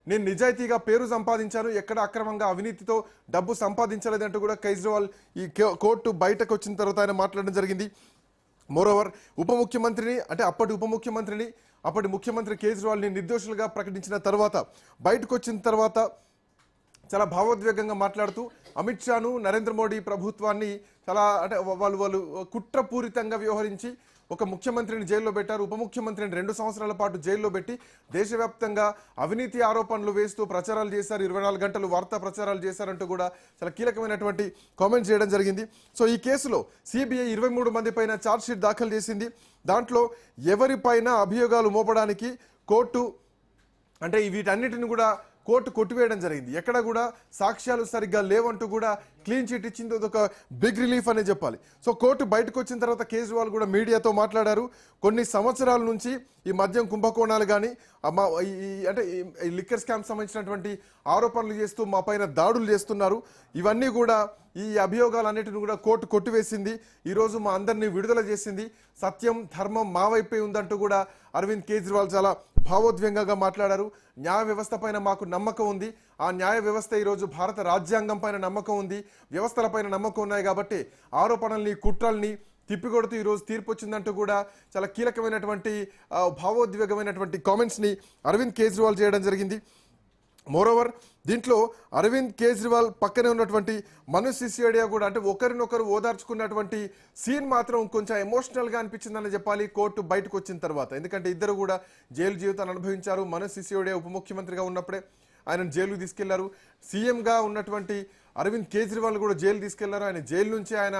నేను నిజాయితీగా పేరు సంపాదించాను, ఎక్కడ అక్రమంగా అవినీతితో డబ్బు సంపాదించలేదంటూ కూడా కేజ్రీవాల్ ఈ కోర్టు బయటకు వచ్చిన తర్వాత ఆయన మాట్లాడడం జరిగింది. మోరోవర్ ఉప ముఖ్యమంత్రిని అంటే అప్పటి ముఖ్యమంత్రి కేజ్రీవాల్ని నిర్దోషులుగా ప్రకటించిన తర్వాత బయటకు వచ్చిన తర్వాత చాలా భావోద్వేగంగా మాట్లాడుతూ అమిత్ షాను నరేంద్ర మోడీ ప్రభుత్వాన్ని చాలా అంటే వాళ్ళు కుట్రపూరితంగా వ్యవహరించి ఒక ముఖ్యమంత్రిని జైల్లో పెట్టారు, ఉప ముఖ్యమంత్రిని 2 సంవత్సరాల పాటు జైల్లో పెట్టి దేశవ్యాప్తంగా అవినీతి ఆరోపణలు వేస్తూ ప్రచారాలు చేశారు, 24 గంటలు వార్తా ప్రచారాలు చేశారంటూ కూడా చాలా కీలకమైనటువంటి కామెంట్స్ చేయడం జరిగింది. సో ఈ కేసులో సిబిఐ 23 మంది పైన ఛార్జ్షీట్ దాఖలు చేసింది. దాంట్లో ఎవరిపైన అభియోగాలు మోపడానికి కోర్టు అంటే వీటన్నిటిని కూడా కోర్టు కొట్టివేయడం జరిగింది. ఎక్కడ కూడా సాక్ష్యాలు సరిగ్గా లేవంటూ కూడా క్లీన్ చిట్ ఇచ్చింది. అదొక బిగ్ రిలీఫ్ అనే చెప్పాలి. సో కోర్టు బయటకు వచ్చిన తర్వాత కేజ్రీవాల్ కూడా మీడియాతో మాట్లాడారు. కొన్ని సంవత్సరాల నుంచి ఈ మద్యం కుంభకోణాలు కానీ అంటే ఈ లిక్కర్ స్కామ్ సంబంధించినటువంటి ఆరోపణలు చేస్తూ మా పైన దాడులు చేస్తున్నారు. ఇవన్నీ కూడా ఈ అభియోగాలన్నిటిని కూడా కోర్టు కొట్టివేసింది. ఈరోజు మా అందరినీ విడుదల చేసింది. సత్యం ధర్మం మా వైపే ఉందంటూ కూడా అరవింద్ కేజ్రీవాల్ చాలా భావోద్వేగంగా మాట్లాడారు. న్యాయ వ్యవస్థ పైన మాకు నమ్మకం ఉంది. ఆ న్యాయ వ్యవస్థ ఈరోజు భారత రాజ్యాంగం పైన నమ్మకం ఉంది, వ్యవస్థల పైన నమ్మకం ఉన్నాయి కాబట్టి ఆరోపణల్ని కుట్రల్ని తిప్పికొడుతూ ఈరోజు తీర్పు వచ్చిందంటూ కూడా చాలా కీలకమైనటువంటి భావోద్వేగమైనటువంటి కామెంట్స్ని అరవింద్ కేజ్రీవాల్ చేయడం జరిగింది. మోరోవర్ దీంట్లో అరవింద్ కేజ్రీవాల్ పక్కనే ఉన్నటువంటి మనీష్ సిసోడియా కూడా అంటే ఒకరినొకరు ఓదార్చుకున్నటువంటి సీన్ మాత్రం కొంచెం ఎమోషనల్గా అనిపించిందని చెప్పాలి కోర్టు బయటకు వచ్చిన తర్వాత. ఎందుకంటే ఇద్దరు కూడా జైలు జీవితాన్ని అనుభవించారు. మనీష్ సిసోడియా ఉప ముఖ్యమంత్రిగా ఉన్నప్పుడే ఆయనను జైలుకు తీసుకెళ్లారు. సీఎంగా ఉన్నటువంటి అరవింద్ కేజ్రీవాల్ కూడా జైలు తీసుకెళ్లారు. ఆయన జైలు నుంచి ఆయన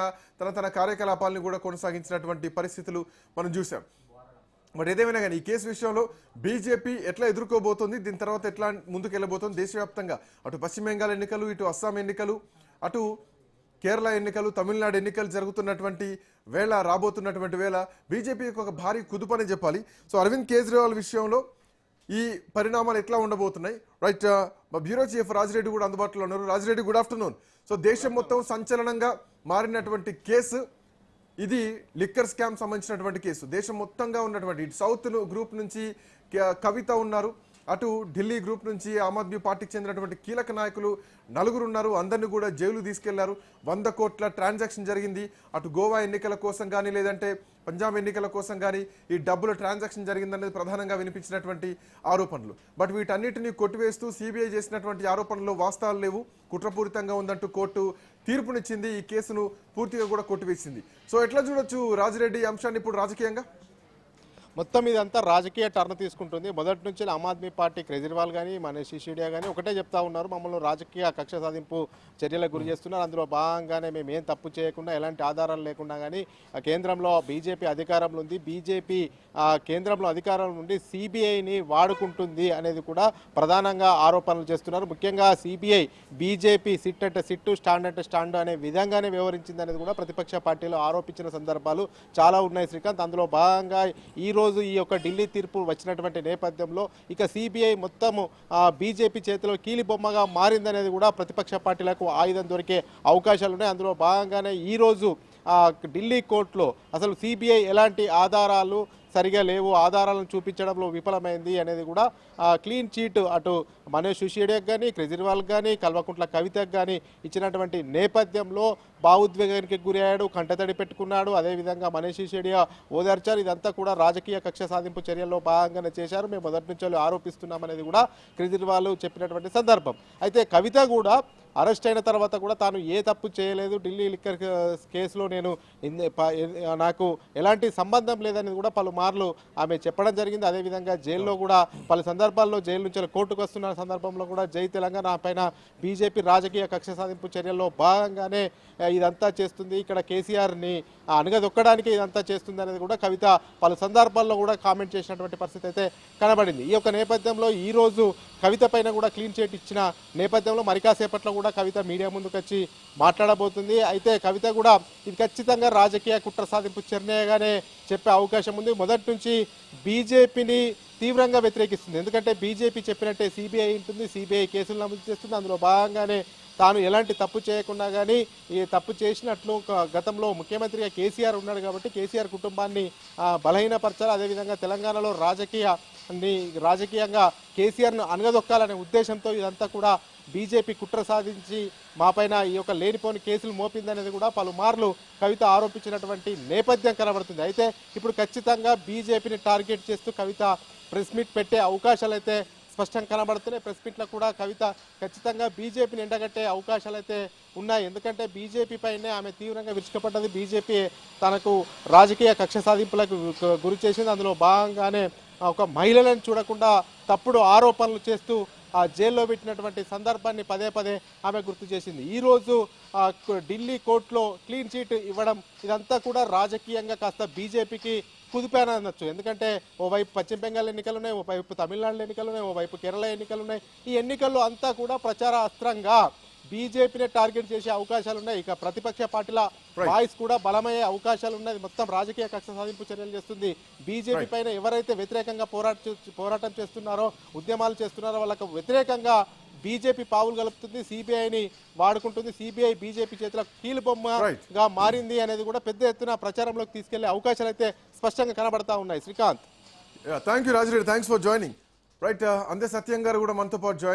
తన కార్యకలాపాలను కూడా కొనసాగించినటువంటి పరిస్థితులు మనం చూసాం. బట్ ఏదేమైనా కానీ ఈ కేసు విషయంలో బీజేపీ ఎట్లా ఎదుర్కోబోతోంది, దీని తర్వాత ఎట్లా ముందుకు వెళ్ళబోతోంది, దేశవ్యాప్తంగా అటు పశ్చిమ బెంగాల్ ఎన్నికలు, ఇటు అస్సాం ఎన్నికలు, అటు కేరళ ఎన్నికలు, తమిళనాడు ఎన్నికలు జరుగుతున్నటువంటి వేళ, రాబోతున్నటువంటి వేళ బీజేపీకి ఒక భారీ కుదుపని చెప్పాలి. సో అరవింద్ కేజ్రీవాల్ విషయంలో ఈ పరిణామాలు ఎట్లా ఉండబోతున్నాయి? రైట్, మా బ్యూరో చీఫ్ రాజిరెడ్డి కూడా అందుబాటులో ఉన్నారు. Rajireddy, good afternoon. సో దేశం మొత్తం సంచలనంగా మారినటువంటి కేసు ఇది, లిక్కర్ స్కామ్ సంబంధించినటువంటి కేసు. దేశం మొత్తంగా ఉన్నటువంటి ఇటు సౌత్ గ్రూప్ నుంచి కవిత ఉన్నారు, అటు ఢిల్లీ గ్రూప్ నుంచి ఆమ్ ఆద్మీ పార్టీకి చెందినటువంటి కీలక నాయకులు 4 ఉన్నారు. అందరినీ కూడా జైలు తీసుకెళ్లారు. 100 కోట్ల ట్రాన్సాక్షన్ జరిగింది. అటు గోవా ఎన్నికల కోసం కానీ లేదంటే పంజాబ్ ఎన్నికల కోసం కానీ ఈ డబ్బుల ట్రాన్సాక్షన్ జరిగిందనేది ప్రధానంగా వినిపించినటువంటి ఆరోపణలు. బట్ వీటన్నిటిని కొట్టివేస్తూ సిబిఐ చేసినటువంటి ఆరోపణల్లో వాస్తవాలు లేవు, కుట్రపూరితంగా ఉందంటూ కోర్టు తీర్పునిచ్చింది. ఈ కేసును పూర్తిగా కూడా కొట్టివేసింది. సో ఎట్లా చూడొచ్చు రాజిరెడ్డి అంశాన్ని ఇప్పుడు రాజకీయంగా? మొత్తం ఇదంతా రాజకీయ టర్న్ తీసుకుంటుంది. మొదటి నుంచి ఆమ్ ఆద్మీ పార్టీ కేజ్రీవాల్ కానీ మనీష్ సిసోడియా కానీ ఒకటే చెప్తా ఉన్నారు, మమ్మల్ని రాజకీయ కక్ష సాధింపు చర్యలకు గురి చేస్తున్నారు. అందులో భాగంగానే మేము ఏం తప్పు చేయకుండా ఎలాంటి ఆధారాలు లేకుండా కానీ కేంద్రంలో బీజేపీ అధికారంలో ఉంది, బీజేపీ కేంద్రంలో అధికారంలో ఉండి సిబిఐని వాడుకుంటుంది అనేది కూడా ప్రధానంగా ఆరోపణలు చేస్తున్నారు. ముఖ్యంగా సిబిఐ బీజేపీ సిట్ అంటే సిట్టు, స్టాండ్ అంటే స్టాండ్ అనే విధంగానే వ్యవహరించింది అనేది కూడా ప్రతిపక్ష పార్టీలు ఆరోపించిన సందర్భాలు చాలా ఉన్నాయి శ్రీకాంత్. అందులో భాగంగా ఈరోజు ఈ యొక్క ఢిల్లీ తీర్పు వచ్చినటువంటి నేపథ్యంలో ఇక సిబిఐ మొత్తము బీజేపీ చేతిలో కీలి బొమ్మగా మారిందనేది కూడా ప్రతిపక్ష పార్టీలకు ఆయుధం దొరికే అవకాశాలు ఉన్నాయి. అందులో భాగంగానే ఈరోజు ఢిల్లీ కోర్టులో అసలు సిబిఐ ఎలాంటి ఆధారాలు సరిగా లేవు, ఆధారాలను చూపించడంలో విఫలమైంది అనేది కూడా క్లీన్ చీట్ అటు మనీష్ సిసోడియాకి కానీ కేజ్రీవాల్ కానీ కల్వకుంట్ల కవితకు కానీ ఇచ్చినటువంటి నేపథ్యంలో భావోద్వేగానికి గురయ్యాడు, కంటతడి పెట్టుకున్నాడు. అదేవిధంగా మనీష్ సిసోడియా ఓదార్చారు. ఇదంతా కూడా రాజకీయ కక్ష సాధింపు చర్యల్లో భాగంగానే చేశారు, మేము మొదటి నుంచి ఆరోపిస్తున్నామనేది కూడా కేజ్రీవాల్ చెప్పినటువంటి సందర్భం. అయితే కవిత కూడా అరెస్ట్ అయిన తర్వాత కూడా తాను ఏ తప్పు చేయలేదు, ఢిల్లీ లిక్కర్ కేసులో నాకు ఎలాంటి సంబంధం లేదని కూడా పలుమార్లు ఆమె చెప్పడం జరిగింది. అదేవిధంగా జైల్లో కూడా పలు సందర్భాల్లో జైలు నుంచి కోర్టుకు వస్తున్న సందర్భంలో కూడా జై తెలంగాణ పైన బీజేపీ రాజకీయ కక్ష సాధింపు చర్యల్లో భాగంగానే ఇదంతా చేస్తుంది, ఇక్కడ కేసీఆర్ని అణగదొక్కడానికి ఇదంతా చేస్తుంది అనేది కూడా కవిత పలు సందర్భాల్లో కూడా కామెంట్ చేసినటువంటి పరిస్థితి అయితే కనబడింది. ఈ యొక్క నేపథ్యంలో ఈరోజు కవిత పైన కూడా క్లీన్ చిట్ ఇచ్చిన నేపథ్యంలో మరి కాసేపట్లో కూడా కవిత మీడియా ముందుకు వచ్చి మాట్లాడబోతుంది. అయితే కవిత కూడా ఇది ఖచ్చితంగా రాజకీయ కుట్ర సాధింపు చర్యగానే చెప్పే అవకాశం ఉంది. మొదటి నుంచి బీజేపీని తీవ్రంగా వ్యతిరేకిస్తుంది. ఎందుకంటే బీజేపీ చెప్పినట్టే సిబిఐ ఉంటుంది, సిబిఐ కేసులు నమోదు చేస్తుంది. అందులో భాగంగానే తాను ఎలాంటి తప్పు చేయకుండా కానీ ఈ తప్పు చేసినట్లు గతంలో ముఖ్యమంత్రిగా కేసీఆర్ ఉన్నాడు కాబట్టి కేసీఆర్ కుటుంబాన్ని బలహీనపరచాలి. అదేవిధంగా తెలంగాణలో రాజకీయ రాజకీయంగా కేసీఆర్ను అనగదొక్కాలనే ఉద్దేశంతో ఇదంతా కూడా బీజేపీ కుట్ర సాధించి మాపైన ఈ యొక్క లేనిపోని కేసులు మోపిందనేది కూడా పలుమార్లు కవిత ఆరోపించినటువంటి నేపథ్యం కనబడుతుంది. అయితే ఇప్పుడు ఖచ్చితంగా బీజేపీని టార్గెట్ చేస్తూ కవిత ప్రెస్ మీట్ పెట్టే అవకాశాలు అయితే స్పష్టంగా కనబడుతున్నాయి. ప్రెస్ మీట్లో కూడా కవిత ఖచ్చితంగా బీజేపీని ఎండగట్టే అవకాశాలు అయితే ఉన్నాయి. ఎందుకంటే బీజేపీ పైనే ఆమె తీవ్రంగా విరుచుకుపడ్డది. బీజేపీ తనకు రాజకీయ కక్ష సాధింపులకు గురి చేసింది. అందులో భాగంగానే ఒక మహిళలను చూడకుండా తప్పుడు ఆరోపణలు చేస్తూ జైల్లో పెట్టినటువంటి సందర్భాన్ని పదే పదే ఆమె గుర్తు చేసింది. ఈరోజు ఢిల్లీ కోర్టులో క్లీన్ చీట్ ఇవ్వడం ఇదంతా కూడా రాజకీయంగా కాస్త బీజేపీకి కుదిపాన అనొచ్చు. ఎందుకంటే ఓవైపు పశ్చిమ బెంగాల్ ఎన్నికలు ఉన్నాయి, ఓవైపు తమిళనాడు ఎన్నికలు ఉన్నాయి, ఓవైపు కేరళ ఎన్నికలు ఉన్నాయి. ఈ ఎన్నికల్లో అంతా కూడా ప్రచార అస్త్రంగా బీజేపీనే టార్గెట్ చేసే అవకాశాలు ఉన్నాయి. ఇక ప్రతిపక్ష పార్టీల వాయిస్ కూడా బలమయ్యే అవకాశాలు ఉన్నాయి. మొత్తం రాజకీయ కక్ష సాధింపు చర్యలు చేస్తుంది బీజేపీ పైన. ఎవరైతే వ్యతిరేకంగా పోరాటం చేస్తున్నారో, ఉద్యమాలు చేస్తున్నారో వాళ్ళకు వ్యతిరేకంగా బీజేపీ పావులు కలుపుతుంది, సిబిఐని వాడుకుంటుంది. సిబిఐ బీజేపీ చేతిలో కీలుబొమ్మగా మారింది అనేది కూడా పెద్ద ఎత్తున ప్రచారంలోకి తీసుకెళ్లే అవకాశాలు అయితే స్పష్టంగా కనబడతా ఉన్నాయి. Srikanth, thank you Raja Reddy, thanks for joining. Right, అందే సత్యం గారు కూడా మనతో పాటు జాయిన్